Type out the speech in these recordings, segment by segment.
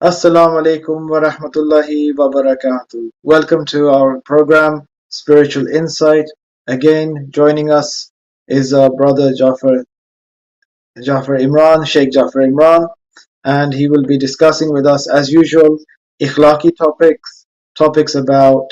Assalamu alaikum wa rahmatullahi wa barakatuh. Welcome to our program, Spiritual Insight. Again, joining us is our brother Jafar Imran, Sheikh Jafar Imran, and he will be discussing with us, as usual, ikhlaqi topics about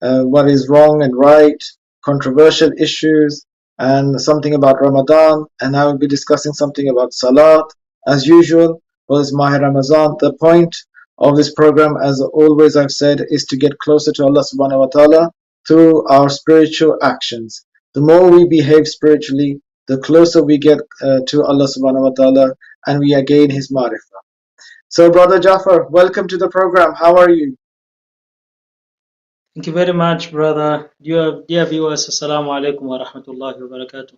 what is wrong and right, controversial issues, and something about Ramadan. And I will be discussing something about Salat. As usual, was Mahr Ramazan. The point of this program, as always I've said, is to get closer to Allah subhanahu wa ta'ala through our spiritual actions. The more we behave spiritually, the closer we get to Allah subhanahu wa ta'ala and we gain His marifah. So, Brother Jafar, welcome to the program. How are you? Thank you very much, brother. Dear viewers, Assalamu alaikum wa rahmatullahi wa barakatuh.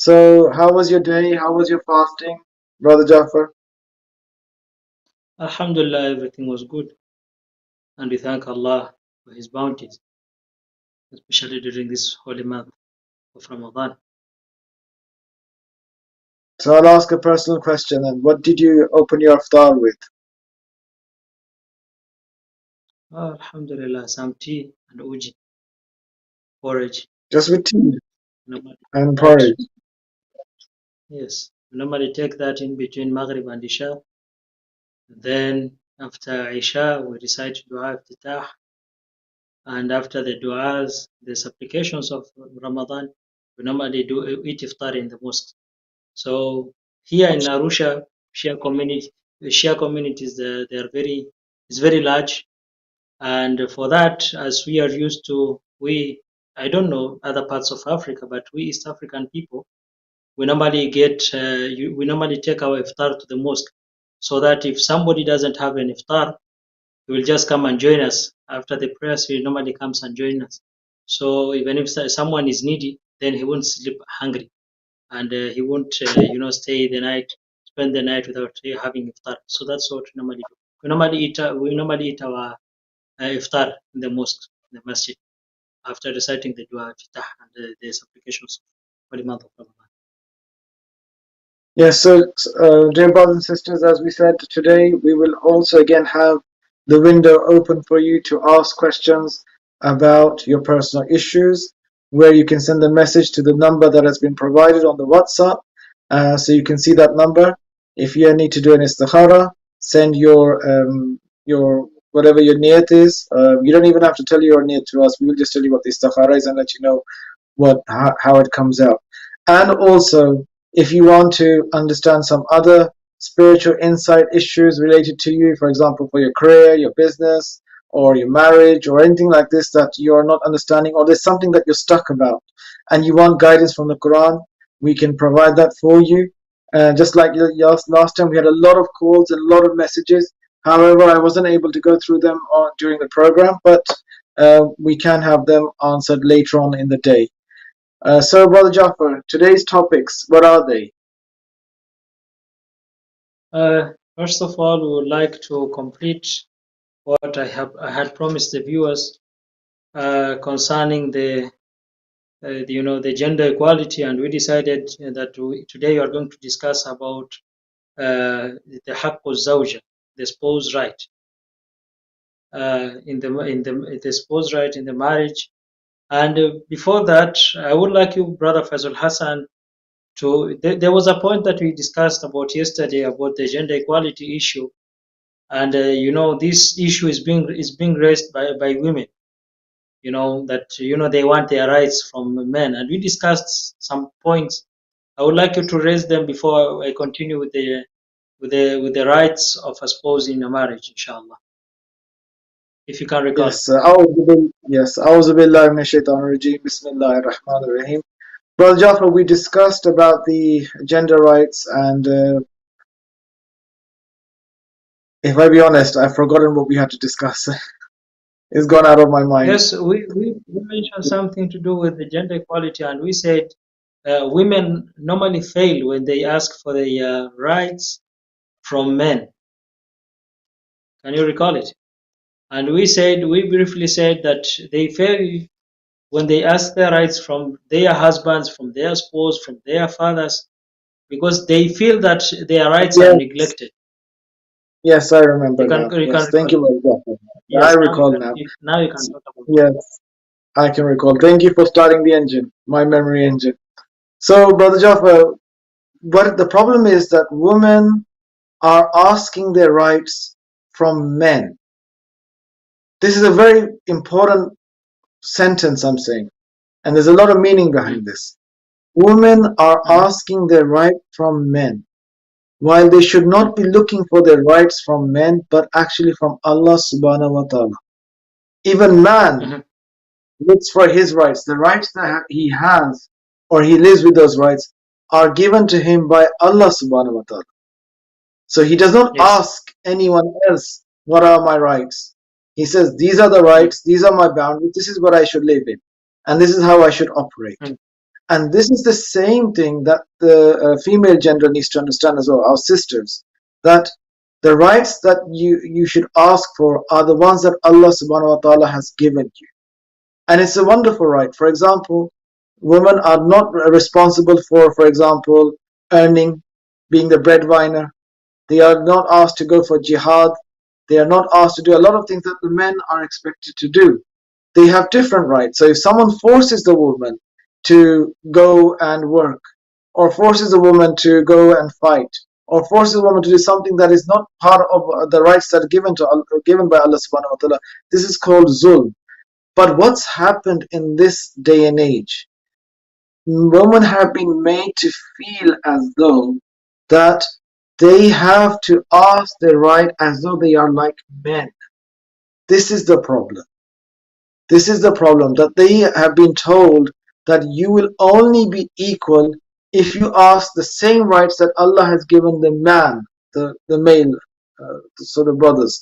So, how was your day? How was your fasting, Brother Jafar? Alhamdulillah, everything was good. And we thank Allah for His bounties, especially during this holy month of Ramadan. So, I'll ask a personal question. And what did you open your iftar with? Alhamdulillah, some tea and uji, porridge. Just with tea Normally and that, porridge. yes, we normally take that in between Maghrib and Isha. Then after Isha, we recite Dua Iftitah. And after the du'as, the supplications of Ramadan, we normally do eat iftar in the mosque. So here in Arusha, Shia communities, they are it's very large, and for that, as we are used to, I don't know other parts of Africa, but we East African people, we normally we normally take our iftar to the mosque, so that if somebody doesn't have an iftar, he will just come and join us after the prayers. He normally comes and join us. So even if someone is needy, then he won't sleep hungry, and he won't spend the night without having iftar. So that's what we normally do. We normally eat our iftar in the mosque, in the masjid, after reciting the dua iftitah and the supplications for the month of Ramadan. Yes, so, dear brothers and sisters, as we said today, we will also again have the window open for you to ask questions about your personal issues, where you can send a message to the number that has been provided on the WhatsApp. So you can see that number. If you need to do an istikhara, send your whatever your niyat is. You don't even have to tell your niyat to us. We will just tell you what the istikhara is and let you know how it comes out. And also, if you want to understand some other spiritual insight issues related to you, for example, for your career, your business, or your marriage, or anything like this that you're not understanding, or there's something that you're stuck about, and you want guidance from the Quran, we can provide that for you. Just like last time, we had a lot of calls and a lot of messages. However, I wasn't able to go through them during the program, but we can have them answered later on in the day. So, Brother Jafar, today's topics, what are they? First of all, we would like to complete what I had promised the viewers concerning the gender equality, and we decided that today we are going to discuss about the haqqu zawja, the spouse right, in the spouse right in the marriage. And before that, I would like you, brother Faizul Hassan, there was a point that we discussed about yesterday about the gender equality issue, and this issue is being raised by women. That they want their rights from men, and we discussed some points. I would like you to raise them before I continue with the rights of a spouse in a marriage, inshallah, if you can recall. A'udhu billahi minash shaitanir rajim. Bismillahir rahmanir rahim. Brother Jafar, we discussed about the gender rights, and if I be honest, I've forgotten what we had to discuss. It's gone out of my mind. Yes, we mentioned something to do with the gender equality, and we said women normally fail when they ask for the rights from men. Can you recall it? And we briefly said that they fail when they ask their rights from their husbands, from their spouse, from their fathers, because they feel that their rights are Yes, neglected. yes, I remember now. You can Yes, thank recall. you very much. I Yes, recall now. now you can talk about it. Yes, I can recall. Thank you for starting the engine, my memory engine. So, Brother Jafar, but the problem is that women are asking their rights from men. This is a very important sentence I'm saying, and there's a lot of meaning behind this. Women are Mhm, asking their right from men, while they should mhm, not be looking for their rights from men, but actually from Allah subhanahu wa ta'ala. Even man mhm, looks for his rights. The rights that he has, or he lives with those rights, are given to him by Allah subhanahu wa ta'ala. So he does not yes. ask anyone else, what are my rights? He says, these are the Mm, rights, these are my boundaries, this is what I should live in, and this is how I should operate. mm, And this is the same thing that the female gender needs to understand as well, our sisters, that the rights that you should ask for are the ones that Allah subhanahu wa ta'ala has given you. And it's a wonderful right. For example, women are not responsible for example, earning, being the breadwinner. They are not asked to go for jihad. They are not asked to do a lot of things that the men are expected to do. They have different rights. So if someone forces the woman to go and work, or forces a woman to go and fight, or forces a woman to do something that is not part of the rights that are given by Allah subhanahu wa ta'ala, this is called zulm. But what's happened in this day and age? Women have been made to feel as though that they have to ask their right as though they are like men. This is the problem. This is the problem, that they have been told that you will only be equal if you ask the same rights that Allah has given the man, the male, the sort of brothers.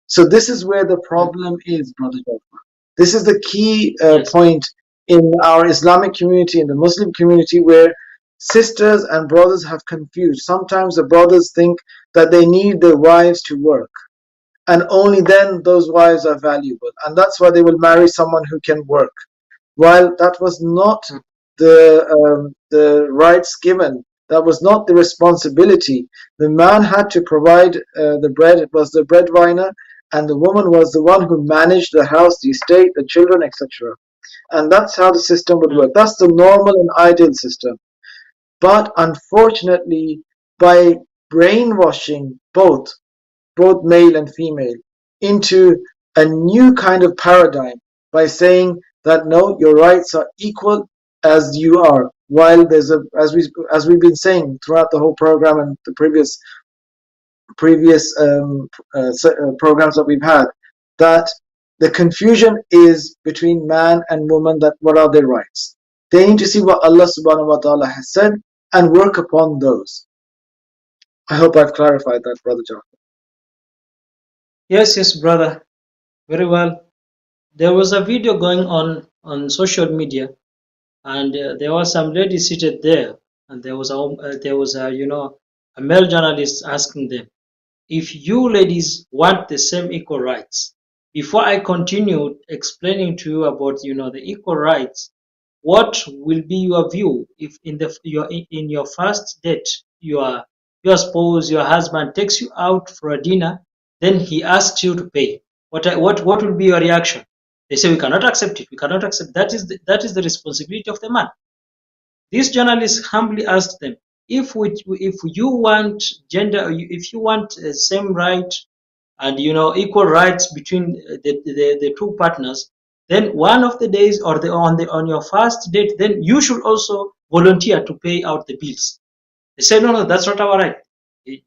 So this is where the mm, problem is, Brother Jafar. This is the key yes. point in our Islamic community, in the Muslim community, where sisters and brothers have confused. Sometimes the brothers think that they need their wives to work, and only then those wives are valuable, and that's why they will marry someone who can work, while that was not Mm, the rights given. That was not the responsibility. The man had to provide the bread. It was the breadwinner, and the woman was the one who managed the house, the estate, the children, etc. And that's how the system would mm, work. That's the normal and ideal system. But unfortunately, by brainwashing both male and female, into a new kind of paradigm, by saying that no, your rights are equal as you are. While there's a, as we've been saying throughout the whole program and the previous programs that we've had, that the confusion is between man and woman. That what are their rights? They need to see what Allah subhanahu wa ta'ala has said and work upon those. I hope I've clarified that, Brother John. Yes, yes, brother. Very well. There was a video going on social media, and there was some lady seated there, and there was a a male journalist asking them, if you ladies want the same equal rights, before I continue explaining to you about the equal rights, what will be your view if in your first date your spouse, your husband takes you out for a dinner, then he asks you to pay? What will be your reaction? They say, we cannot accept it. We cannot accept. That is the responsibility of the man. This journalist humbly asked them, if you want if you want same right and equal rights between the two partners, then one of the days, or on your first date, then you should also volunteer to pay out the bills. They said, no, no, that's not our right.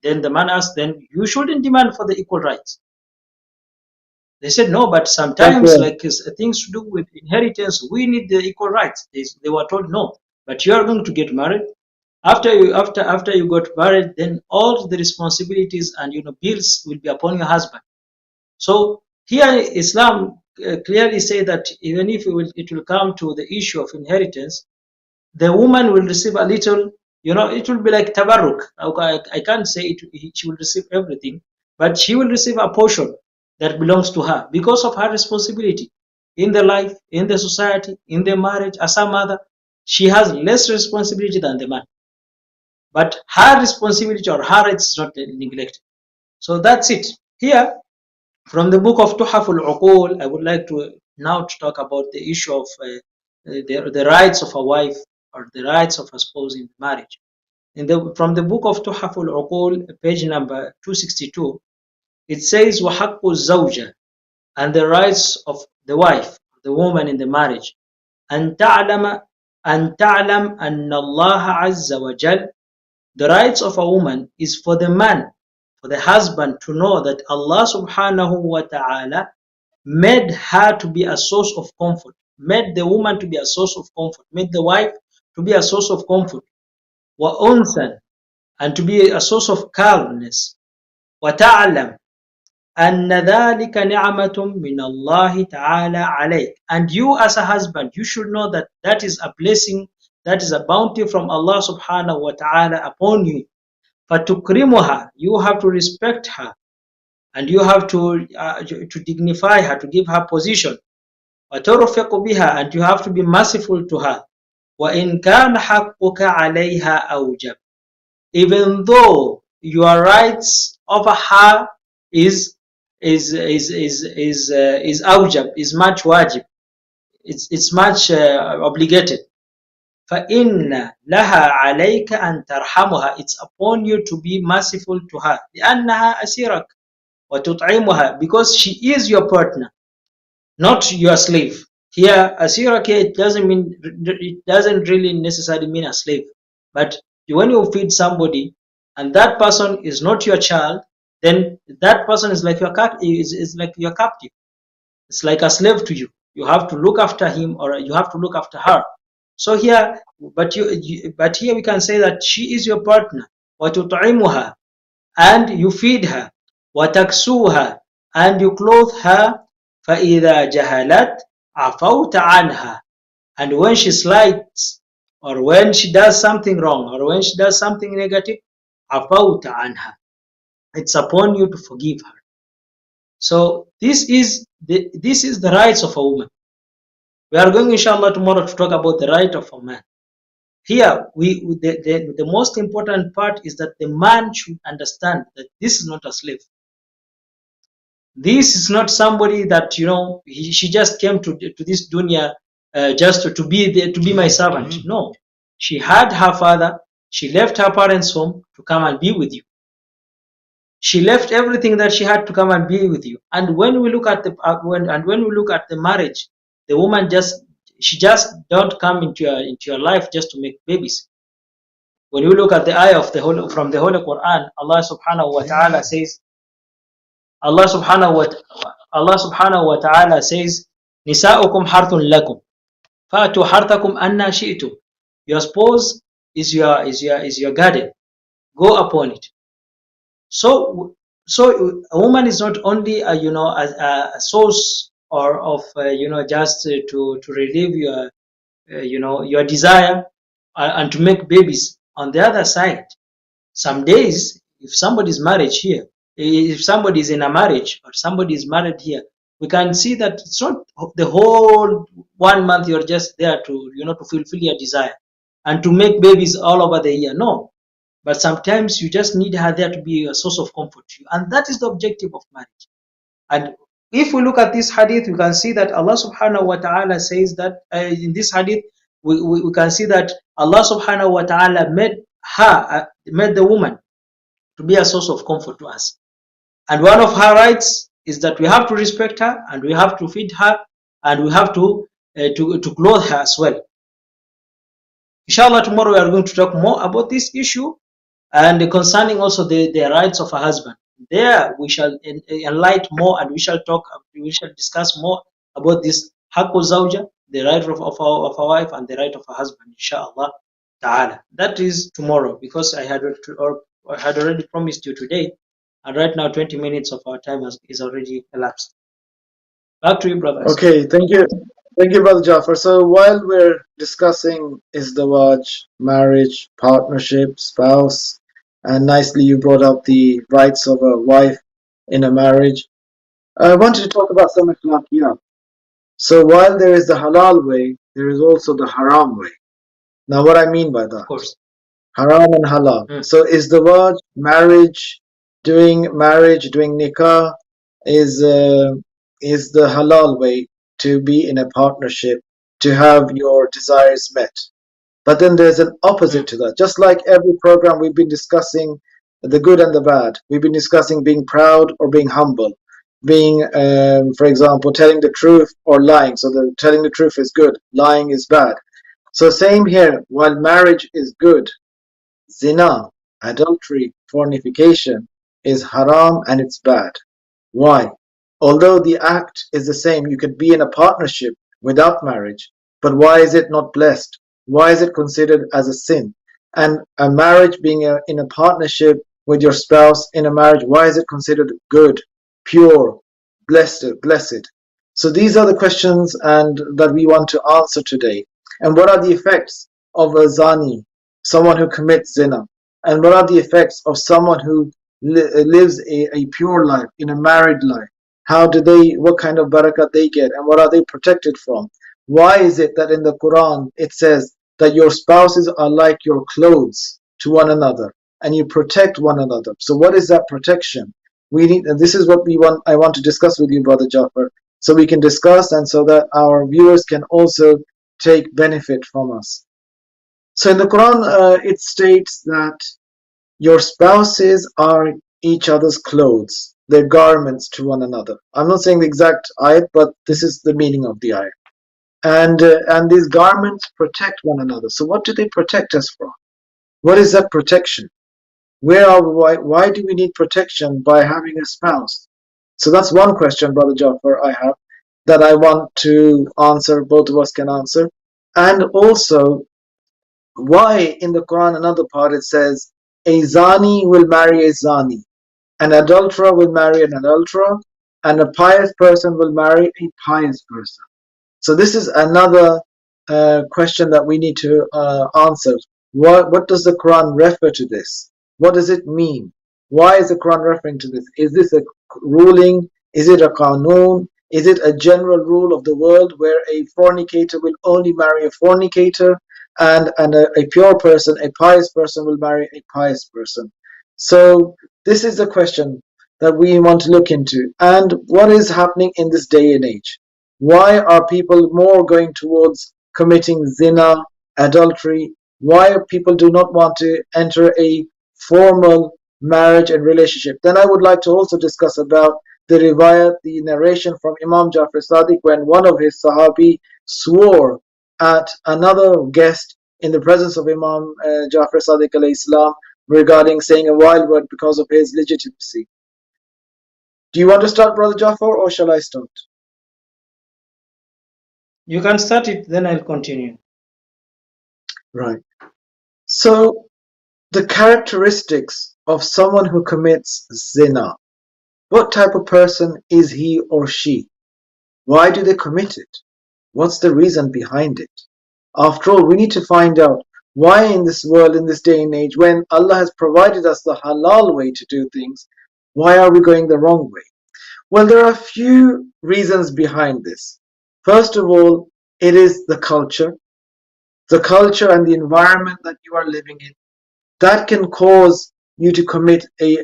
Then the man asked, then you shouldn't demand for the equal rights. They said, no, but Thank sometimes, you. like things to do with inheritance, we need the equal rights. They were told, no, but you are going to get married. After you got married, then all the responsibilities and bills will be upon your husband. So here Islam clearly say that even if it will come to the issue of inheritance, the woman will receive a little. It will be like tabarruk. I can't say she will receive everything, but she will receive a portion that belongs to her because of her responsibility in the life, in the society, in the marriage. As a mother, she has less responsibility than the man. but her responsibility or her rights is not neglected. So that's it. Here, from the book of Tuhaful Uqul, I would like to now to talk about the issue of the rights of a wife or the rights of a spouse in marriage. From the book of Tuhaful Uqul, page number 262, it says, وَحَقُّ الزَّوْجَةِ, and the rights of the wife, the woman in the marriage, أن تعلم أن تعلم أن الله عز وجل, the rights of a woman is for the man, for the husband to know that Allah subhanahu wa ta'ala made her to be a source of comfort, made the woman to be a source of comfort, made the wife to be a source of comfort, وأنثى, and to be a source of calmness, وتعلم أن ذلك نعمة من الله تعالى عليك, and you as a husband, you should know that that is a blessing, that is a bounty from Allah subhanahu wa ta'ala upon you. فَتُكْرِمُهَا, you have to respect her, and you have to dignify her, to give her position. وَتُرْفِقُ بِهَا, and you have to be merciful to her. وَإِنْ كَانَ حَقُّكَ عَلَيْهَا أَوْجَبْ, even though your rights over her is awjab, is much wajib, it's much obligated. فَإِنَّ لَهَا عَلَيْكَ أَن تَرْحَمُهَا, it's upon you to be merciful to her. لِأَنَّهَا أَسِيرَكَ وَتُطْعِمُهَا, because she is your partner, not your slave. Here, asiraka, it doesn't really necessarily mean a slave. But when you feed somebody and that person is not your child, then that person is like your captive. It's like a slave to you. You have to look after him or you have to look after her. So here, but here we can say that she is your partner. وَتُطْعِمُهَا, and you feed her. وَتَكْسُوهَا, and you clothe her. فَإِذَا جَهَلَتْ عَفَوْتَ عَنْهَا, and when she slights or when she does something wrong or when she does something negative, عَفَوْتَ عَنْهَا, it's upon you to forgive her. So this is the rights of a woman. We are going inshallah tomorrow to talk about the right of a man. Here the most important part is that the man should understand that this is not a slave. This is not somebody that she just came to this dunya just to be my servant. No, she had her father. She left her parents' home to come and be with you. She left everything that she had to come and be with you. And when we look at the marriage, the woman just don't come into your life just to make babies. When you look at the ayah from the Holy Quran, Allah subhanahu wa ta'ala says, Allah subhanahu wa ta'ala says, Nisa'ukum harthun lakum, fa'atu harthakum anna shi'tum. Your spouse is your garden. Go upon it. So a woman is not only a source or of just to relieve your desire and to make babies. On the other side, some days, if somebody is married here, if somebody is in a marriage or somebody is married here, we can see that it's not the whole 1 month you're just there to to fulfill your desire and to make babies all over the year. No, but sometimes you just need her there to be a source of comfort to you, and that is the objective of marriage. And if we look at this hadith, we can see that Allah subhanahu wa ta'ala says that in this hadith we can see that Allah subhanahu wa ta'ala made the woman to be a source of comfort to us. And one of her rights is that we have to respect her, and we have to feed her, and we have to clothe her as well. Inshallah, tomorrow we are going to talk more about this issue and concerning also the rights of a husband. There we shall enlighten more, and we shall discuss more about this haqqu zawja, the right of a wife, and the right of a husband, inshallah ta'ala. That is tomorrow, because I had already promised you today, and right now 20 minutes of our time is already elapsed. Back to you, brothers. Okay, thank you, Brother Jafar. So while we're discussing izdawaj, marriage, partnership, spouse, and nicely you brought up the rights of a wife in a marriage, I wanted to talk about some akhlaqiyat. So while there is the halal way, there is also the haram way. Now what I mean by that? Of course. Haram and halal. Mm. So is the word marriage, doing nikah, is uh, is the halal way to be in a partnership, to have your desires met. But then there's an opposite Mm. to that. Just like every program we've been discussing the good and the bad. We've been discussing being proud or being humble, being, for example, telling the truth or lying. So the telling the truth is good, lying is bad. So same here. While marriage is good, zina, adultery, fornication is haram and it's bad. Why? Although the act is the same, you could be in a partnership without marriage, but why is it not blessed? Why is it considered as a sin? And a marriage being in a partnership with your spouse in a marriage, why is it considered good, pure, blessed? So these are the questions and that we want to answer today. And what are the effects of a zani, someone who commits zina? And what are the effects of someone who lives a pure life in a married life? How do they, what kind of barakah they get, and what are they protected from? Why is it that in the Quran it says that your spouses are like your clothes to one another and you protect one another? So what is that protection? We need, and this is what we want, I want to discuss with you, Brother Jafar, so we can discuss and so that our viewers can also take benefit from us. So in the Quran, it states that your spouses are each other's clothes, their garments to one another. I'm not saying the exact ayat, but this is the meaning of the ayat. And these garments protect one another. So what do they protect us from? What is that protection? Why do we need protection by having a spouse? So that's one question, Brother Jafar, I have that I want to answer. Both of us can answer. And also, why in the Quran, another part, it says, a zani will marry a zani, an adulterer will marry an adulterer, and a pious person will marry a pious person. So this is another question that we need to answer. What does the Quran refer to this? What does it mean? Why is the Quran referring to this? Is this a ruling? Is it a qanun? Is it a general rule of the world where a fornicator will only marry a fornicator, and a pure person, a pious person, will marry a pious person? So this is the question that we want to look into. And what is happening in this day and age? Why are people more going towards committing zina, adultery? Why people do not want to enter a formal marriage and relationship? Then I would like to also discuss about the riwayat, the narration from Imam Jafar Sadiq, when one of his Sahabi swore at another guest in the presence of Imam Jafar Sadiq alayhi salam regarding saying a wild word because of his legitimacy. Do you want to start, Brother Jafar, or shall I start? You can start it, then I'll continue. Right. So the characteristics of someone who commits zina. What type of person is he or she? Why do they commit it? What's the reason behind it? After all, we need to find out why in this world, in this day and age, when Allah has provided us the halal way to do things, why are we going the wrong way? Well, there are a few reasons behind this. First of all, it is the culture and the environment that you are living in. That can cause you to commit a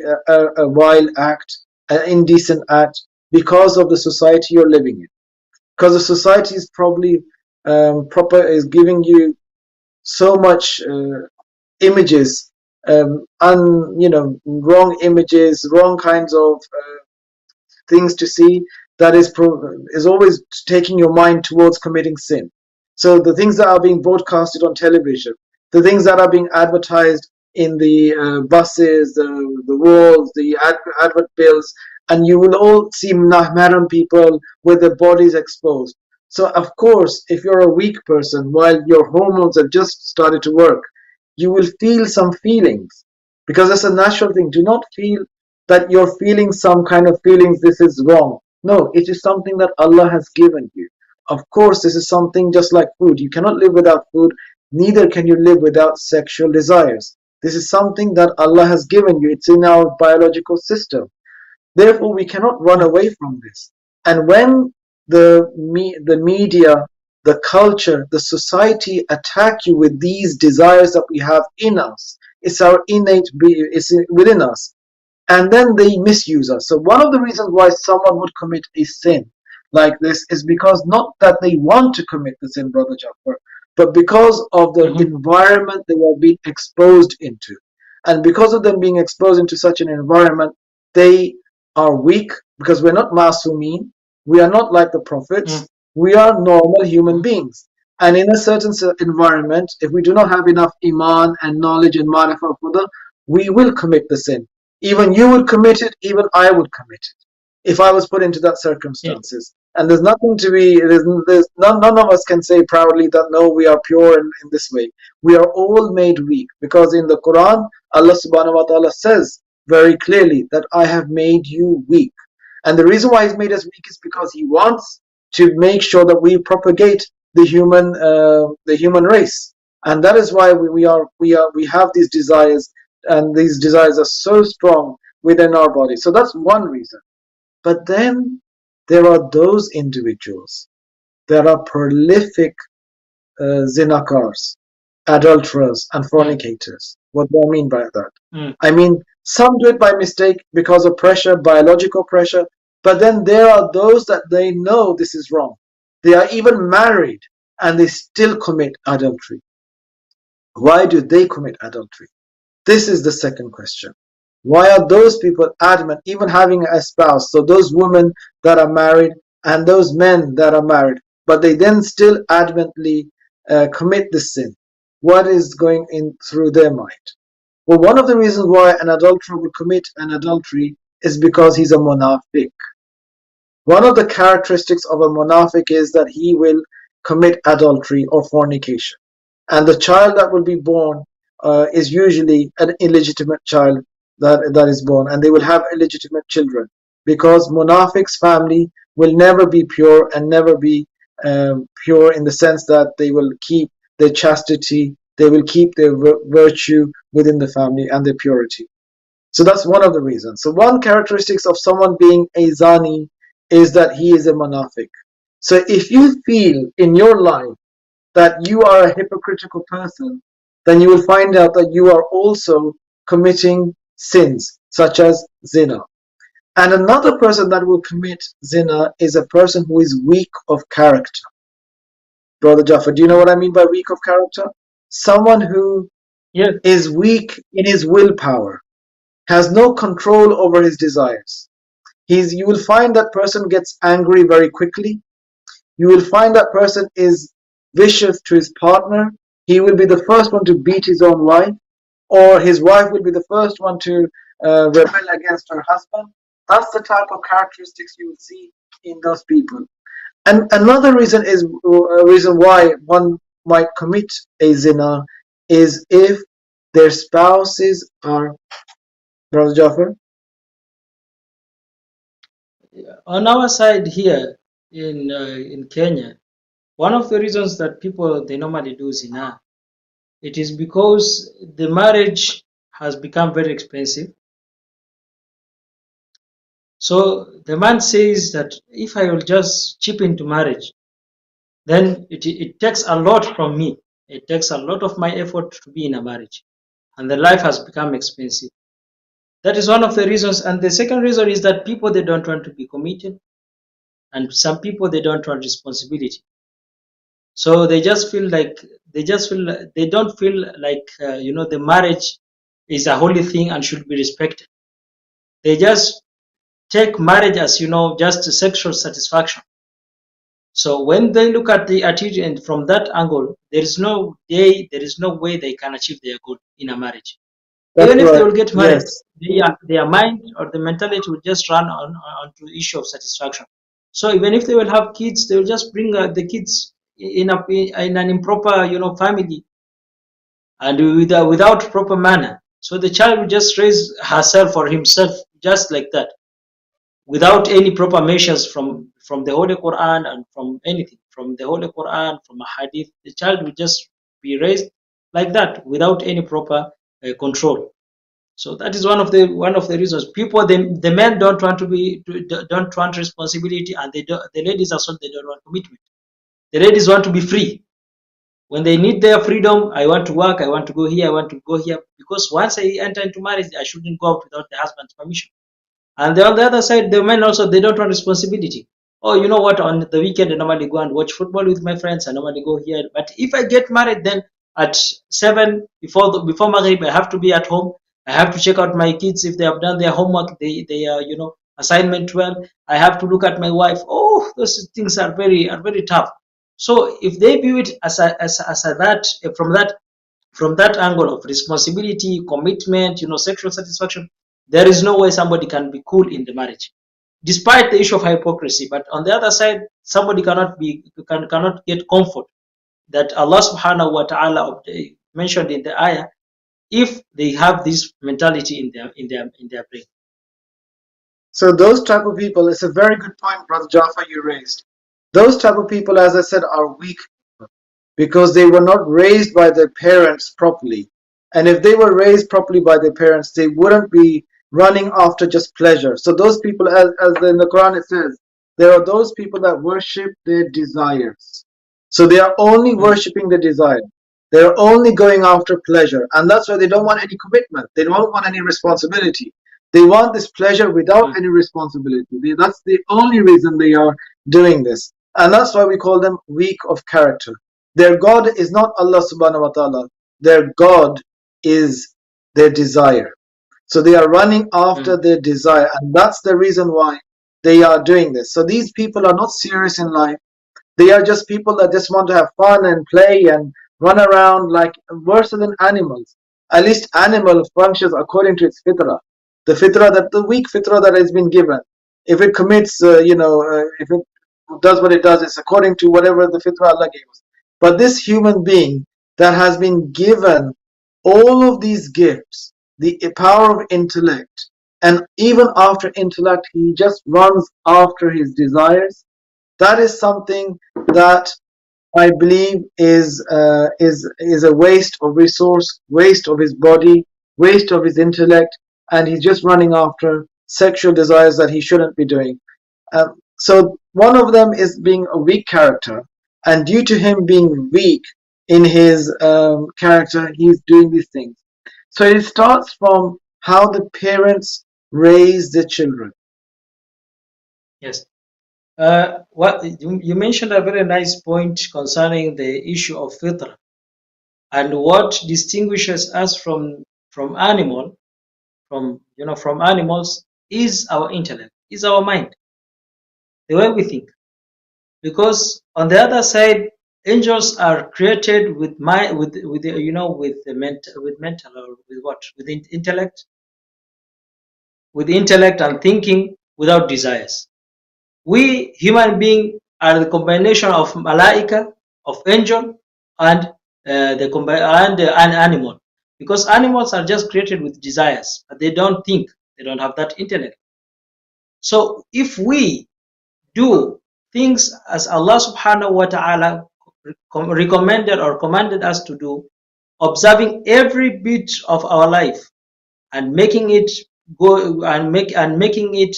vile act, an indecent act, because of the society you're living in. Because the society is probably is giving you so much images, wrong images, wrong kinds of things to see, that is always taking your mind towards committing sin. So the things that are being broadcasted on television, the things that are being advertised in the buses, the walls, the advert bills, and you will all see mahram people with their bodies exposed. So of course, if you're a weak person, while your hormones have just started to work, you will feel some feelings, because that's a natural thing. Do not feel that you're feeling some kind of feelings, this is wrong. No, it is something that Allah has given you. Of course, this is something just like food. You cannot live without food, neither can you live without sexual desires. This is something that Allah has given you. It's in our biological system. Therefore, we cannot run away from this. And when the media, the culture, the society attack you with these desires that we have in us, It's our innate being. It's within us. And then they misuse us. So one of the reasons why someone would commit a sin like this is because not that they want to commit the sin, Brother Jafar, but because of the environment they are being exposed into. And because of them being exposed into such an environment, they are weak because we're not masumeen. We are not like the prophets. We are normal human beings. And in a certain environment, if we do not have enough iman and knowledge and marifah for them, we will commit the sin. Even you would commit it, even I would commit it if I was put into that circumstances. And there's nothing to be, there's none of us can say proudly that no, we are pure in this way. We are all made weak because in the Quran, Allah subhanahu wa ta'ala says very clearly that I have made you weak. And the reason why He's made us weak is because He wants to make sure that we propagate the human race. And that is why we have these desires, and these desires are so strong within our body. So that's one reason. But then there are those individuals that are prolific zinakars, adulterers, and fornicators. What do I mean by that? I mean, some do it by mistake because of pressure, biological pressure, but then there are those that they know this is wrong. They are even married and they still commit adultery. Why do they commit adultery? This is the second question. Why are those people adamant, even having a spouse, so those women that are married and those men that are married, but they then still adamantly commit this sin? What is going in through their mind? Well, one of the reasons why an adulterer will commit an adultery is because he's a munafiq. One of the characteristics of a munafiq is that he will commit adultery or fornication. And the child that will be born is usually an illegitimate child that is born, and they will have illegitimate children because munafiq's family will never be pure and never be pure in the sense that they will keep their chastity, they will keep their virtue within the family and their purity. So that's one of the reasons. So one characteristic of someone being a zani is that he is a munafiq. So if you feel in your life that you are a hypocritical person, then you will find out that you are also committing sins such as zina. And another person that will commit zina is a person who is weak of character. Brother Jafar, do you know what I mean by weak of character? Someone who is weak in his willpower, has no control over his desires. You will find that person gets angry very quickly. You will find that person is vicious to his partner. He will be the first one to beat his own wife, or his wife will be the first one to rebel against her husband. That's the type of characteristics you will see in those people. And another reason why one might commit a zina is if their spouses are, Brother Jafar? On our side here in Kenya, one of the reasons that people they normally do zina, it is because the marriage has become very expensive. So the man says that if I will just chip into marriage, then it takes a lot from me. It takes a lot of my effort to be in a marriage, and the life has become expensive. That is one of the reasons. And the second reason is that people they don't want to be committed, and some people they don't want responsibility. So they just feel like they don't feel like the marriage is a holy thing and should be respected. They just take marriage as just a sexual satisfaction. So when they look at it and from that angle, there is no way they can achieve their goal in a marriage. That's Even if right. they will get married, Yes. their mind or the mentality will just run on to issue of satisfaction. So even if they will have kids, they will just bring the kids in an improper family and without proper manner. So the child will just raise herself or himself just like that, without any proper measures from the Holy Quran and from anything from the Holy Quran, from a hadith. The child will just be raised like that without any proper control. So that is one of the reasons people the men don't want responsibility, and the ladies as well, they don't want commitment. The ladies want to be free. When they need their freedom, I want to work, I want to go here, I want to go here. Because once I enter into marriage, I shouldn't go out without the husband's permission. And on the other side, the men also, they don't want responsibility. Oh, you know what? On the weekend, I normally go and watch football with my friends. I normally go here. But if I get married, then at 7 before Maghrib, I have to be at home. I have to check out my kids if they have done their homework. They are assignment well. I have to look at my wife. Oh, those things are very tough. So if they view it as that from that angle of responsibility, commitment, sexual satisfaction, there is no way somebody can be cool in the marriage, despite the issue of hypocrisy. But on the other side, somebody cannot get comfort that Allah subhanahu wa ta'ala mentioned in the ayah if they have this mentality in their brain. So those type of people, it's a very good point, Brother Jafar, you raised. Those type of people, as I said, are weak because they were not raised by their parents properly. And if they were raised properly by their parents, they wouldn't be running after just pleasure. So those people, as in the Quran it says, there are those people that worship their desires. So they are only worshipping the desire. They're only going after pleasure. And that's why they don't want any commitment. They don't want any responsibility. They want this pleasure without any responsibility. That's the only reason they are doing this. And that's why we call them weak of character. Their God is not Allah subhanahu wa ta'ala. Their God is their desire. So they are running after their desire. And that's the reason why they are doing this. So these people are not serious in life. They are just people that just want to have fun and play and run around like worse than animals. At least animal functions according to its fitrah. The fitrah, that the weak fitrah that has been given. If it commits, if it does what it does, it's according to whatever the fitrah Allah gave us. But this human being that has been given all of these gifts, the power of intellect, and even after intellect, he just runs after his desires. That is something that I believe is a waste of resource, waste of his body, waste of his intellect, and he's just running after sexual desires that he shouldn't be doing. So one of them is being a weak character, and due to him being weak in his character, he's doing these things. So it starts from how the parents raise the children. Yes. What you mentioned a very nice point concerning the issue of fitra, and what distinguishes us from animals is our intellect, is our mind, the way we think. Because on the other side, angels are created with intellect and thinking without desires. We human beings are the combination of malaika, of angel, and an animal. Because animals are just created with desires, but they don't think, they don't have that intellect. So if we do things as Allah subhanahu wa ta'ala recommended or commanded us to do, observing every bit of our life and making it go and making it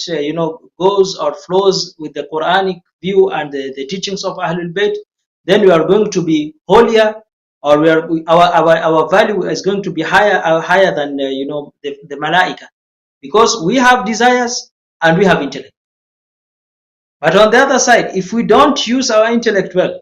goes or flows with the Quranic view and the teachings of Ahlebait, then we are going to be holier, or our value is going to be higher than the malaika, because we have desires and we have intellect. But on the other side, if we don't use our intellect well,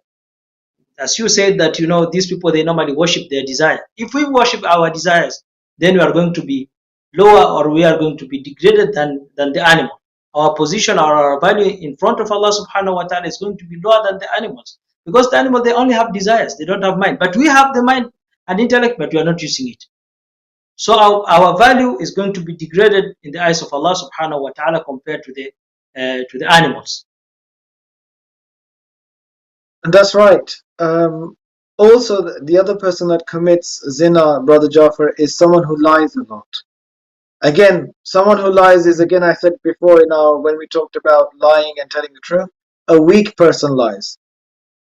as you said that these people, they normally worship their desire. If we worship our desires, then we are going to be lower, or we are going to be degraded than the animal. Our position or our value in front of Allah subhanahu wa ta'ala is going to be lower than the animals, because the animal, they only have desires, they don't have mind. But we have the mind and intellect, but we are not using it. So our value is going to be degraded in the eyes of Allah subhanahu wa ta'ala compared to the animals. That's right. Also, the other person that commits zina, Brother Jafar, is someone who lies a lot. Again, someone who lies is, again, I said before when we talked about lying and telling the truth, a weak person lies.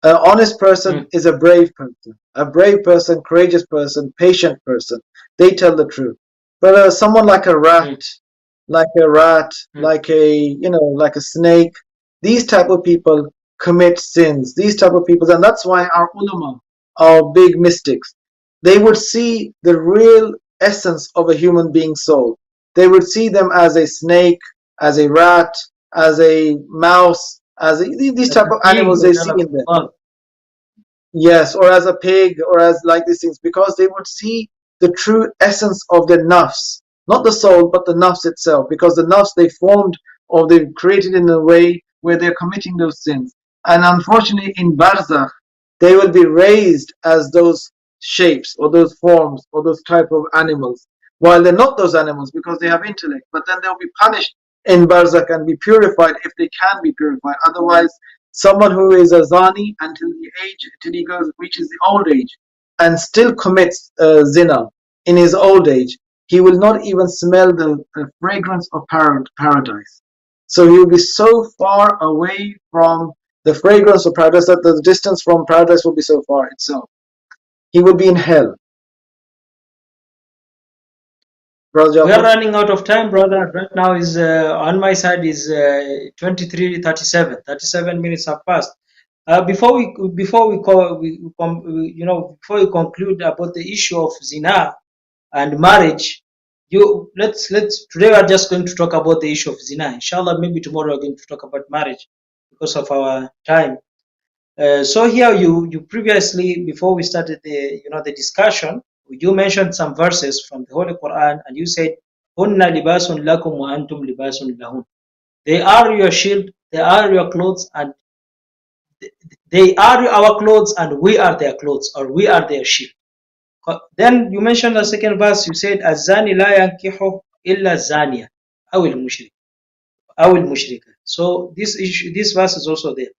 An honest person is a brave person. A brave person, courageous person, patient person. They tell the truth. But someone like a rat, like a snake, these type of people commit sins. These type of people, and that's why our ulema are big mystics. They would see the real essence of a human being's soul. They would see them as a snake, as a rat, as a mouse, as these As type a of pig animals or they see in them. dog. Yes, or as a pig, or as like these things, because they would see the true essence of the nafs, not the soul, but the nafs itself, because the nafs they formed or they've created in a way where they're committing those sins. And unfortunately, in barzakh, they will be raised as those shapes or those forms or those type of animals, while they're not those animals because they have intellect. But then they'll be punished in barzakh and be purified if they can be purified. Otherwise, someone who is a zani until the age till he goes reaches the old age and still commits zina in his old age, he will not even smell the fragrance of paradise. So he will be so far away from the fragrance of paradise that the distance from paradise will be so far itself. He will be in hell. Brother We are Jafar? running out of time, brother. Right now is on my side is 23:37. 37 minutes have passed. Before we, call, we you know before we conclude about the issue of zina and marriage, let's today we are just going to talk about the issue of zina. Inshallah, maybe tomorrow we are going to talk about marriage because of our time. So here you previously, before we started the discussion, you mentioned some verses from the Holy Quran, and you said, "Hunna libasun lakum wa antum libasun lahun." They are your shield, they are your clothes, and they are our clothes, and we are their clothes, or we are their shield. Then you mentioned the second verse. You said, "Azani la yankihu illa zaniya, awil mushrik, awil mushrika." So this verse is also there.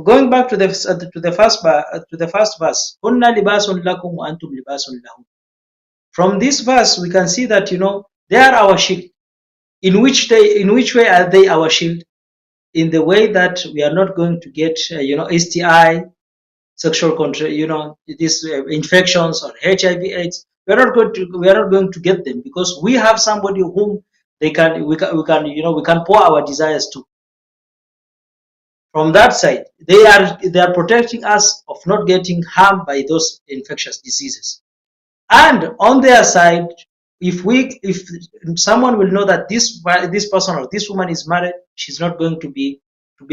Going back to the first verse, "Hunna libasun lakum wa antum libasun lahum." From this verse, we can see that they are our shield. In which way are they our shield? In the way that we are not going to get STI, sexual control, these infections or HIV/AIDS. We are not going to get them because we have somebody whom we can pour our desires to. From that side, they are protecting us of not getting harmed by those infectious diseases. And on their side, if someone will know that this person or this woman is married, she's not going to be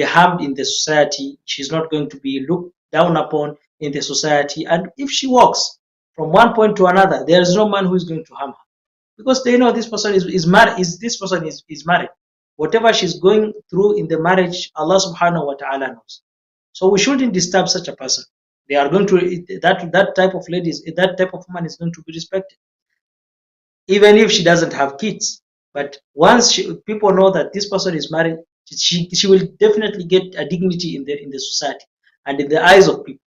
harmed in the society. She's not going to be looked down upon in the society. And if she walks from one point to another, there is no man who is going to harm her because they know this person is married. This person is married. Whatever she's going through in the marriage, Allah subhanahu wa ta'ala knows. So we shouldn't disturb such a person. They are going to that type of ladies, that type of woman is going to be respected, even if she doesn't have kids. But once people know that this person is married, she will definitely get a dignity in the society and in the eyes of people.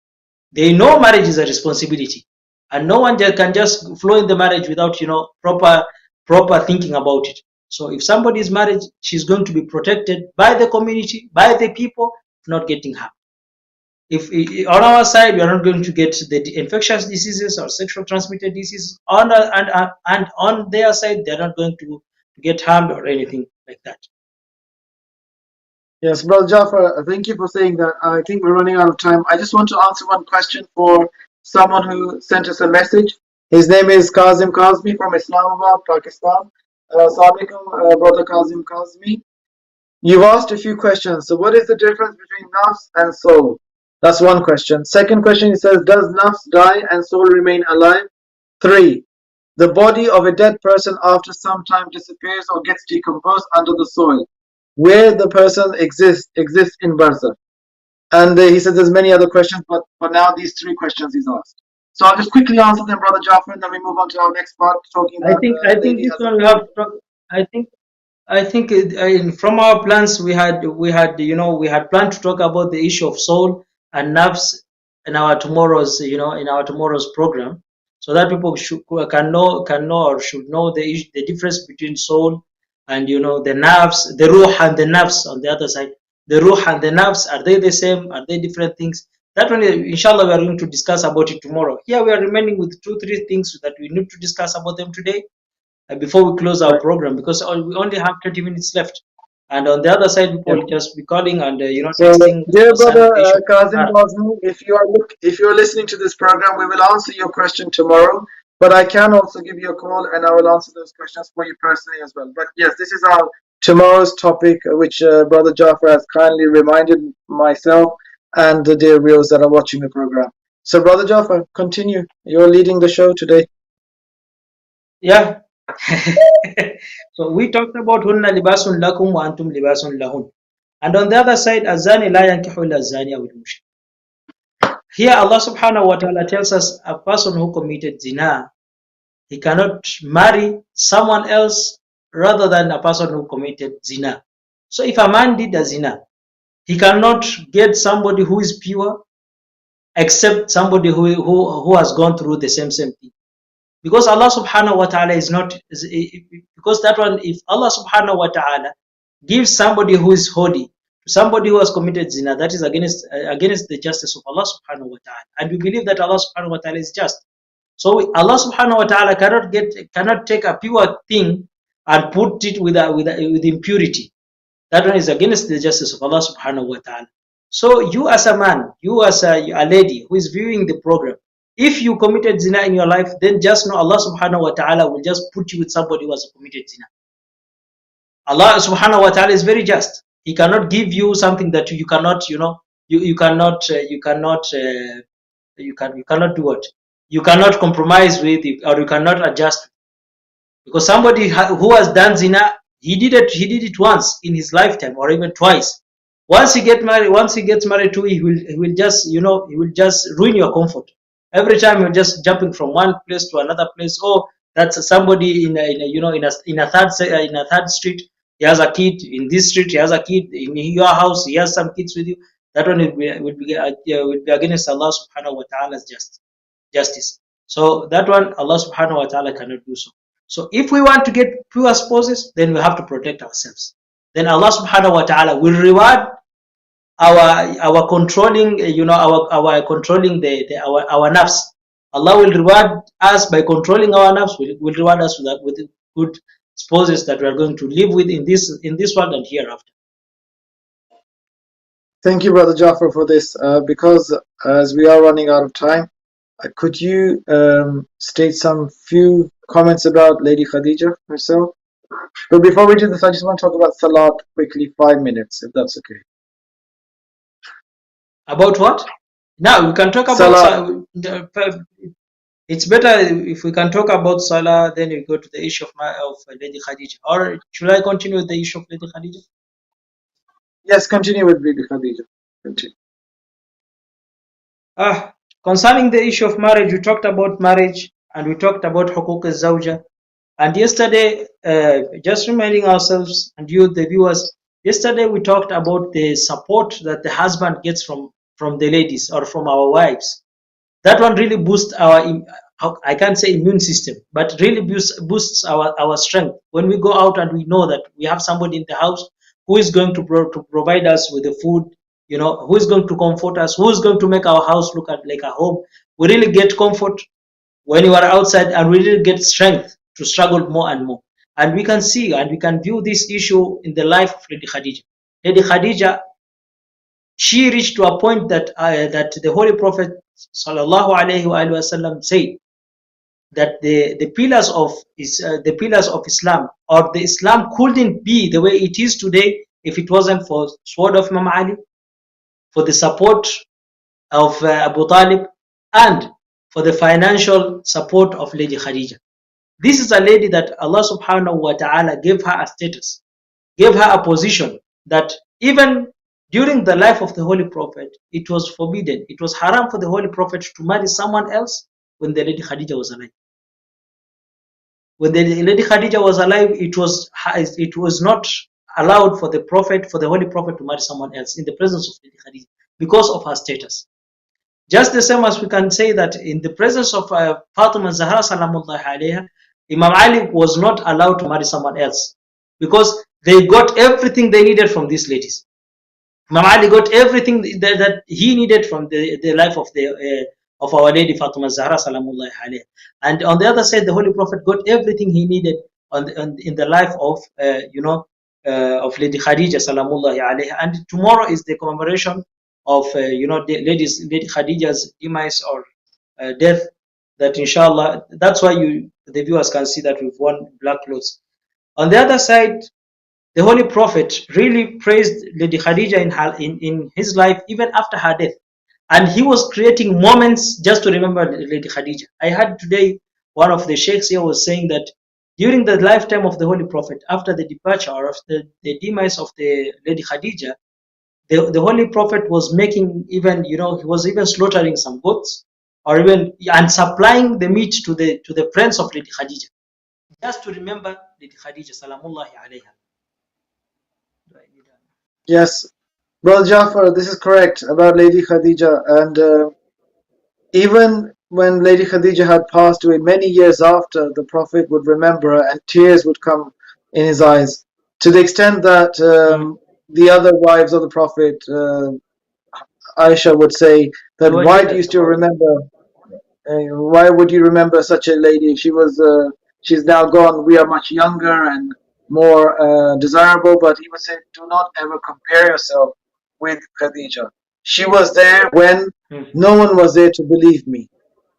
They know marriage is a responsibility, and no one can just flow in the marriage without proper thinking about it. So if somebody is married, she's going to be protected by the community, by the people, not getting harmed. If on our side we are not going to get the infectious diseases or sexual transmitted diseases, and on their side they are not going to get harmed or anything like that. Yes, Brother Jafar, thank you for saying that. I think we're running out of time. I just want to answer one question for someone who sent us a message. His name is Kazim Kazmi from Islamabad, Pakistan. Assalamu alaikum, Brother Kazim Kazmi. You've asked a few questions. So what is the difference between nafs and soul? That's one question. Second question, he says, does nafs die and soul remain alive? 3. The body of a dead person after some time disappears or gets decomposed under the soil. Where the person exists in barzakh. And he said there's many other questions, but for now these 3 questions he's asked. So I'll just quickly answer them, Brother Jafar, and then we move on to our next part, talking about. I think this one we have to talk. I think from our plans we had planned to talk about the issue of soul and nafs in our tomorrow's program, so that people can know or should know the difference between soul and the nafs, the ruh and the nafs on the other side. The ruh and the nafs, are they the same? Are they different things? That one, inshallah, we are going to discuss about it tomorrow. Here we are remaining with 2-3 things that we need to discuss about them today before we close our program, because we only have 20 minutes left. And on the other side, Yeah. people just be calling and So, texting dear concerning brother the issue of Kazim Al-Attar. Bosni, if you are listening to this program, we will answer your question tomorrow. But I can also give you a call, and I will answer those questions for you personally as well. But yes, this is our tomorrow's topic, which brother Jafar has kindly reminded myself and the dear viewers that are watching the program. So, brother Jafar, continue. You're leading the show today. Yeah. So we talked about hunna libasun lakum wa antum libasun lahun. And on the other side, azani la yankihu illa zani aw mushrik. Here Allah subhanahu wa ta'ala tells us a person who committed zina, he cannot marry someone else rather than a person who committed zina. So if a man did a zina, he cannot get somebody who is pure except somebody who has gone through the same thing. Because Allah subhanahu wa ta'ala is not, because that one, if Allah subhanahu wa ta'ala gives somebody who is holy to somebody who has committed zina, that is against the justice of Allah subhanahu wa ta'ala. And we believe that Allah subhanahu wa ta'ala is just. So Allah subhanahu wa ta'ala cannot take a pure thing and put it with impurity. That one is against the justice of Allah subhanahu wa ta'ala. So you as a man, you as a lady who is viewing the program, if you committed zina in your life, then just know Allah subhanahu wa ta'ala will just put you with somebody who has committed zina. Allah subhanahu wa ta'ala is very just. He cannot give you something that you cannot, you cannot do what? You cannot compromise with it, or you cannot adjust. Because somebody who has done zina, he did it once in his lifetime, or even twice. Once he gets married too, he will just ruin your comfort. Every time you're just jumping from one place to another place. Oh, that's somebody in a third street. He has a kid in this street. He has a kid in your house. He has some kids with you. That one will be against Allah subhanahu wa ta'ala's justice. So that one Allah subhanahu wa ta'ala cannot do so. So if we want to get pure spouses, then we have to protect ourselves. Then Allah subhanahu wa ta'ala will reward our controlling, our controlling our nafs. Allah will reward us by controlling our nafs. Will reward us with good spouses that we are going to live with in this world and hereafter. Thank you, brother Jafar, for this. Because as we are running out of time, could you state some few comments about Lady Khadija herself? But before we do this, I just want to talk about Salat quickly, 5 minutes, if that's okay. About what? Now we can talk about it's better if we can talk about Salah, then we go to the issue of Lady Khadija. Or should I continue with the issue of Lady Khadija? Yes, continue with Lady Khadija. Continue. Concerning the issue of marriage, we talked about marriage and we talked about Hukuk al-Zawja. And yesterday, just reminding ourselves and you, the viewers, yesterday we talked about the support that the husband gets from the ladies or from our wives. That one really boosts our, I can't say immune system, but really boosts our strength. When we go out and we know that we have somebody in the house who is going to provide us with the food, who is going to comfort us, who is going to make our house look like a home. We really get comfort when you are outside, and we really get strength to struggle more and more. And we can see and we can view this issue in the life of Lady Khadija. Lady Khadija, she reached to a point that the Holy Prophet sallallahu alaihi wasallam said that the pillars of Islam, or the Islam couldn't be the way it is today if it wasn't for sword of Imam Ali, for the support of Abu Talib, and for the financial support of Lady Khadija. This is a lady that Allah subhanahu wa ta'ala gave her a status, gave her a position that even during the life of the Holy Prophet, it was forbidden, it was haram for the Holy Prophet to marry someone else when the Lady Khadija was alive. When the Lady Khadija was alive, it was not allowed for the Holy Prophet to marry someone else in the presence of Lady Khadija because of her status. Just the same as we can say that in the presence of Fatima Zahra salamullahi alayha, Imam Ali was not allowed to marry someone else because they got everything they needed from these ladies. Imam Ali got everything that he needed from the life of our lady Fatima Zahra salamullahi alayha. And on the other side, the Holy Prophet got everything he needed in the life of of Lady Khadija salamullahi alayha, and tomorrow is the commemoration of Lady Khadija's demise or death. That inshallah, that's why the viewers can see that we've worn black clothes. On the other side, the Holy Prophet really praised Lady Khadija in his life, even after her death. And he was creating moments just to remember Lady Khadija. I heard today one of the sheikhs here was saying that during the lifetime of the Holy Prophet, after the departure or after the demise of the Lady Khadija, the Holy Prophet was making even, he was even slaughtering some goats or even and supplying the meat to the friends of Lady Khadija, just to remember Lady Khadija, salamullahi alayha. Yes, well, Jafar, this is correct about Lady Khadija. And even when Lady Khadija had passed away many years after, the Prophet would remember her and tears would come in his eyes, to the extent that the other wives of the Prophet, Aisha, would say that, why do you still remember? Why would you remember such a lady? She's now gone. We are much younger and more desirable. But he would say, do not ever compare yourself with Khadija. She was there when no one was there to believe me.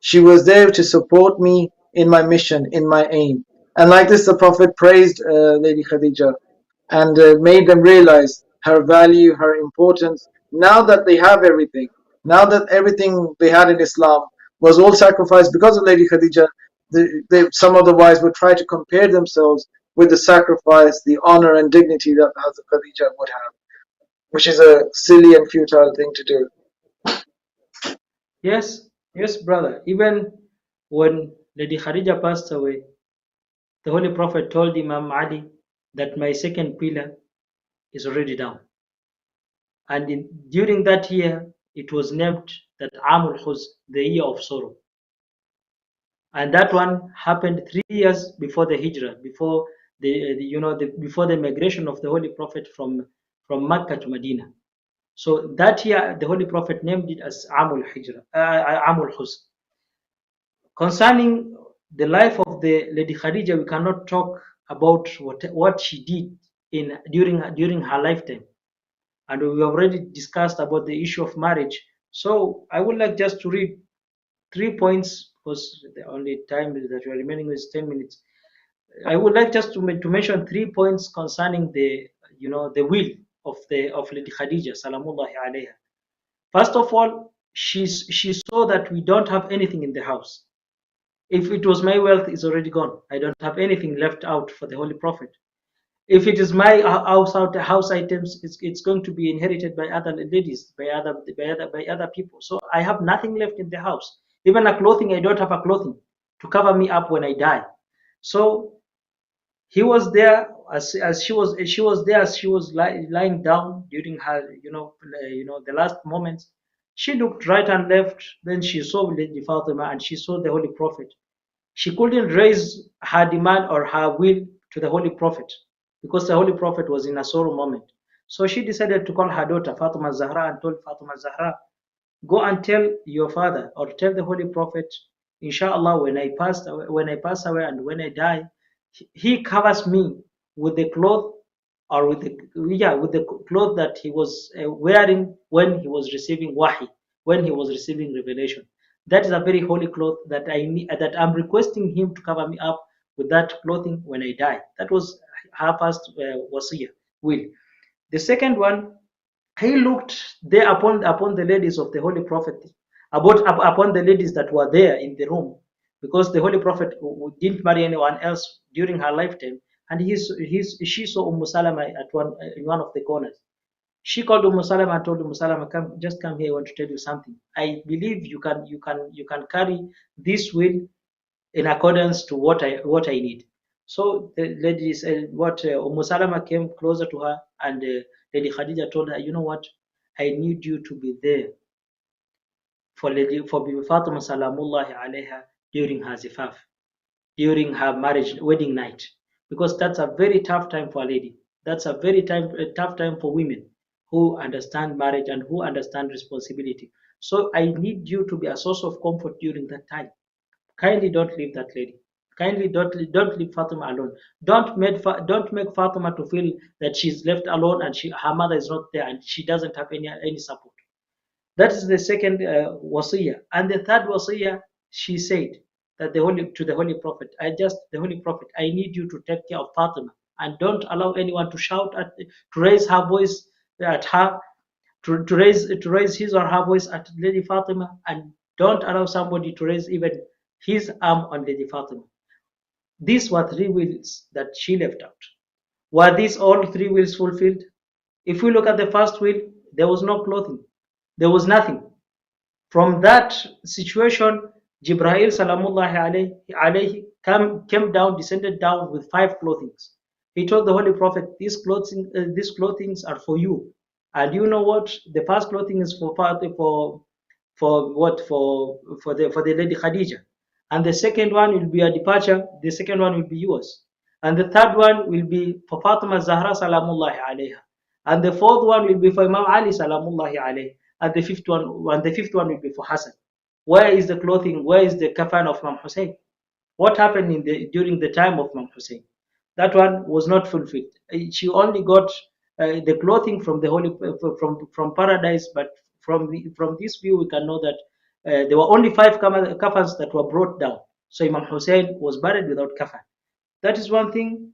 She was there to support me in my mission, in my aim. And like this, the Prophet praised Lady Khadija and made them realize her value, her importance. Now that they have everything, now that everything they had in Islam was all sacrificed because of Lady Khadija, some of the wives would try to compare themselves with the sacrifice, the honor and dignity that Hazrat Khadija would have, which is a silly and futile thing to do. Yes, brother. Even when Lady Khadija passed away, the Holy Prophet told Imam Ali that my second pillar is already down. And during that year, it was named that Amul Huzn, the year of sorrow. And that one happened 3 years before the Hijrah, before before the migration of the Holy Prophet from Mecca to Medina. So that year, the Holy Prophet named it as Amul Huzn. Concerning the life of the Lady Khadija, we cannot talk about what she did during her lifetime, and we already discussed about the issue of marriage. So I would like just to read 3 points, because the only time that we are remaining is 10 minutes. I would like just to mention 3 points concerning the will of Lady Khadija salamullahi alayha. First of all, she saw that we don't have anything in the house. If it was my wealth, it's already gone. I don't have anything left out for the Holy Prophet. If it is my house items, it's going to be inherited by other ladies, by other people. So I have nothing left in the house. Even a clothing, I don't have a clothing to cover me up when I die. So he was there as she was there as she was lying down during her the last moments. She looked right and left. Then she saw Lady Fatima and she saw the Holy Prophet. She couldn't raise her demand or her will to the Holy Prophet because the Holy Prophet was in a sorrow moment. So she decided to call her daughter Fatima Zahra and told Fatima Zahra, go and tell your father or tell the Holy Prophet, inshallah, when I pass away and when I die, he covers me with the cloth or with the cloth that he was wearing when he was receiving wahi, when he was receiving revelation. That is a very holy cloth that that I'm requesting him to cover me up with that clothing when I die. That was her first wasiyah will. The second one, he looked there upon the ladies of the Holy Prophet, upon the ladies that were there in the room, because the Holy Prophet didn't marry anyone else during her lifetime, and she saw Salama in one of the corners. She called Salama and told Salama, come here, I want to tell you something. I believe you can carry this will in accordance to what I need. So the lady said, what Salama came closer to her, and Lady Khadija told her, you know what, I need you to be there for Bibi Fatima salamullahi alayha during her zifaf, during her wedding night, because that's a very tough time for a lady. That's a very tough time for women who understand marriage and who understand responsibility. So I need you to be a source of comfort during that time. Kindly don't leave that lady. kindly don't leave Fatima alone. Don't make Fatima to feel that she's left alone and her mother is not there and she doesn't have any support. That is the second wasiyah. And the third wasiyah, she said that to the Holy Prophet, the Holy Prophet, I need you to take care of Fatima and don't allow anyone to to raise her voice at her, to raise his or her voice at Lady Fatima, and don't allow somebody to raise even his arm on Lady Fatima. These were three wills that she left out. Were these all three wills fulfilled? If we look at the first will, there was no clothing, there was nothing. From that situation, Jibreel salamullahi alayhi came down, descended down with 5 clothings. He told the Holy Prophet, these clothings are for you. And you know what? The first clothing is for the Lady Khadija. And the second one will be a departure, the second one will be yours. And the third one will be for Fatima Zahra salamullahi alayha. And the fourth one will be for Imam Ali salamullahi alayhi. And the fifth one will be for Hassan. Where is the clothing? Where is the kafan of Imam Hussain? What happened during the time of Imam Hussain? That one was not fulfilled. She only got the clothing from the holy from paradise, but from this view we can know that there were only 5 kafans that were brought down. So Imam Hussain was buried without kafan. That is one thing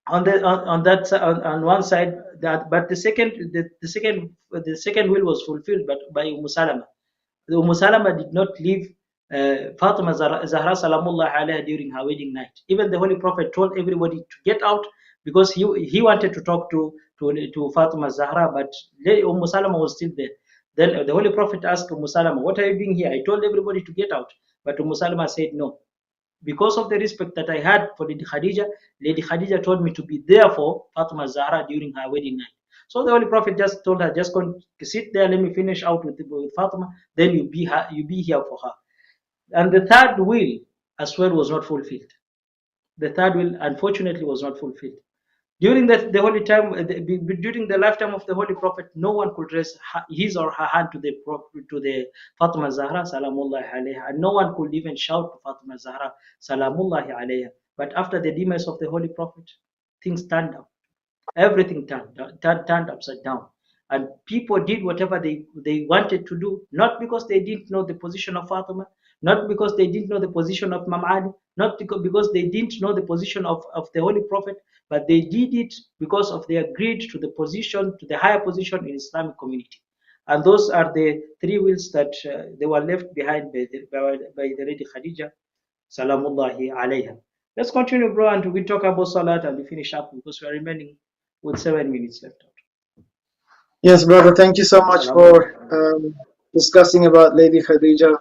on one side. But the second will was fulfilled, but by Salama. Salama did not leave Fatima Zahra salamullah alayha during her wedding night. Even the Holy Prophet told everybody to get out because he wanted to talk to Fatima Zahra, but Salama was still there. Then the Holy Prophet asked Salama, what are you doing here? I told everybody to get out, but Salama said no. Because of the respect that I had for Lady Khadija told me to be there for Fatima Zahra during her wedding night. So the Holy Prophet just told her, just go sit there, let me finish out with Fatima, then you be here for her. And the third will as well was not fulfilled. The third will, unfortunately, was not fulfilled. During the holy time, during the lifetime of the Holy Prophet, no one could raise his or her hand to the Fatima Zahra salamullahi alayha, and no one could even shout to Fatima Zahra salamullahi alayha. But after the demise of the Holy Prophet, things turned down. Everything turned upside down, and people did whatever they wanted to do, not because they didn't know the position of Fatima, not because they didn't know the position of Imam Ali, not because they didn't know the position of the Holy Prophet, but they did it because of their greed to the higher position in Islamic community. And those are the 3 wills that they were left behind by the Lady Khadija salamullahi alayha. Let's continue, bro, and we talk about Salat and we finish up because we are remaining with 7 minutes left out. Yes, brother, thank you so much for discussing about Lady Khadija.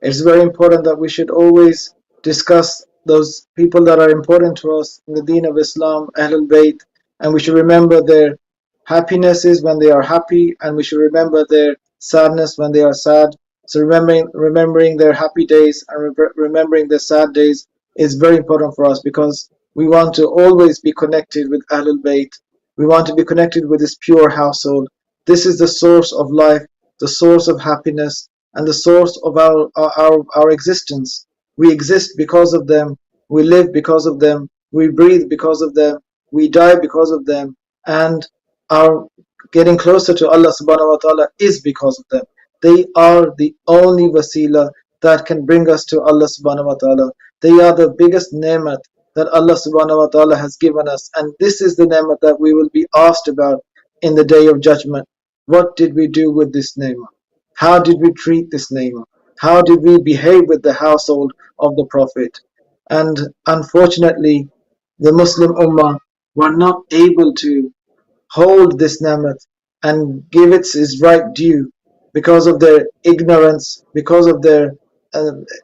It's very important that we should always discuss those people that are important to us in the deen of Islam, Ahlebait, and we should remember their happinesses when they are happy, and we should remember their sadness when they are sad. So remembering their happy days and remembering their sad days is very important for us because we want to always be connected with Ahlebait. We want to be connected with this pure household. This is the source of life, the source of happiness, and the source of our existence. We exist because of them, we live because of them, we breathe because of them, we die because of them, and our getting closer to Allah subhanahu wa ta'ala is because of them. They are the only wasila that can bring us to Allah subhanahu wa ta'ala. They are the biggest ni'mat that Allah subhanahu wa ta'ala has given us, and this is the ni'mat that we will be asked about in the day of judgment. What did we do with this ni'mat? How did we treat this ni'mat? How did we behave with the household of the Prophet? And unfortunately, the Muslim Ummah were not able to hold this ni'mat and give it its right due because of their ignorance, because of their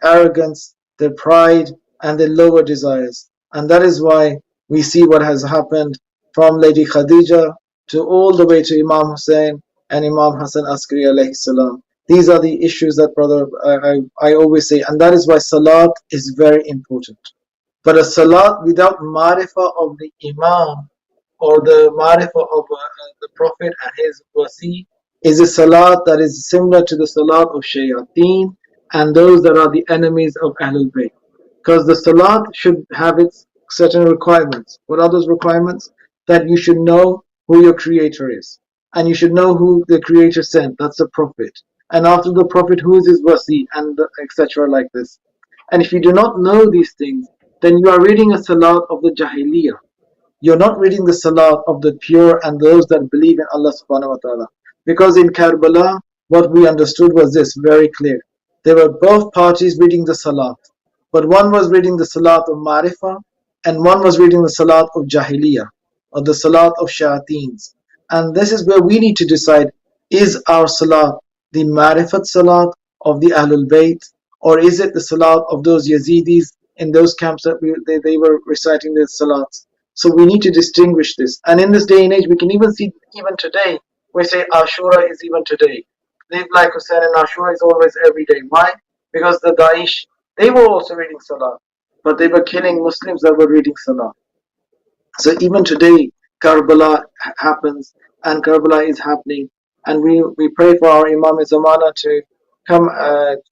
arrogance, their pride, and their lower desires. And that is why we see what has happened from Lady Khadija to all the way to Imam Hussain and Imam Hassan Askari alayhi salam. These are the issues that, brother, I always say, and that is why salat is very important. But a salat without marifah of the Imam or the marifah of the Prophet and his wasi is a salat that is similar to the salat of shayateen and those that are the enemies of Ahlul Bayt. because the salat should have its certain requirements. What are those requirements? That you should know who your creator is, and you should know who the creator sent. That's the prophet. And after the prophet, who is his wasi, and etc. like this. And if you do not know these things, then you are reading a salat of the jahiliyyah. You're not reading the salat of the pure and those that believe in Allah subhanahu wa ta'ala. Because in Karbala, what we understood was this very clear. They were both parties reading the salat. But one was reading the salat of Marifah and one was reading the salat of Jahiliyyah or the salat of Shayateens. And this is where we need to decide, is our salat the Marifat salat of the Ahlul Bayt, or is it the salat of those Yazidis in those camps that they were reciting their salats? So we need to distinguish this. And in this day and age, we can even see, even today, we say Ashura is even today. Live like Hussain and Ashura is always every day. Why? Because the Daesh, they were also reading Salah, but they were killing Muslims that were reading Salah. So even today, Karbala happens, and Karbala is happening. And we pray for our Imam Zamana to come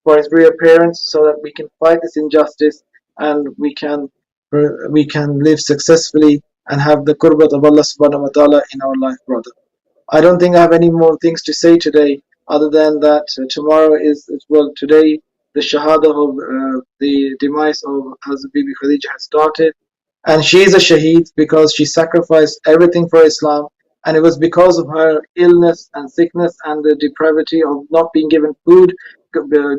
for his reappearance so that we can fight this injustice and we can live successfully and have the qurbat of Allah subhanahu wa ta'ala in our life, brother. I don't think I have any more things to say today other than that tomorrow is, well, today the shahada of the demise of Hazrat Bibi Khadija has started, and she is a shaheed because she sacrificed everything for Islam, and it was because of her illness and sickness and the depravity of not being given food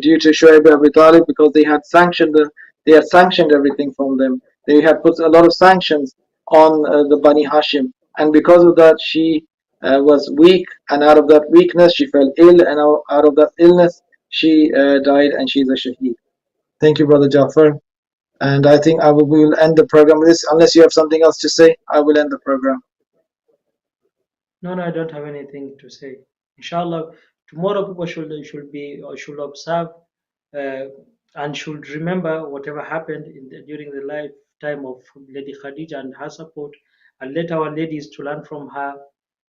due to Shuaib Abi Talib, because they had sanctioned everything from them. They had put a lot of sanctions on the Bani Hashim, and because of that she was weak, and out of that weakness she fell ill, and out of that illness she died, and she's a shaheed. Thank you, Brother Jafar. And I think we will end the program with this. Unless you have something else to say, I will end the program. No, I don't have anything to say. Inshallah, tomorrow people should observe and should remember whatever happened during the lifetime of Lady Khadija and her support, and let our ladies to learn from her.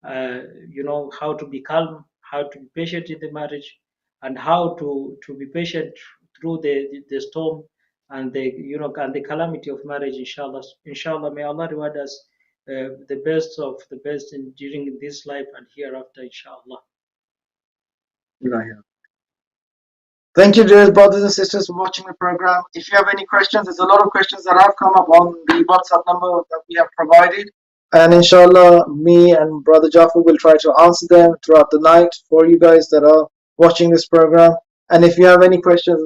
How to be calm, how to be patient in the marriage, and how to be patient through the storm and the calamity of marriage. Inshallah, may Allah reward us the best of the best during this life and hereafter, inshallah. Thank you, dear brothers and sisters, for watching the program. If you have any questions, there's a lot of questions that have come up on the WhatsApp number that we have provided. And inshallah, me and Brother Jafar will try to answer them throughout the night for you guys that are watching this program. And if you have any questions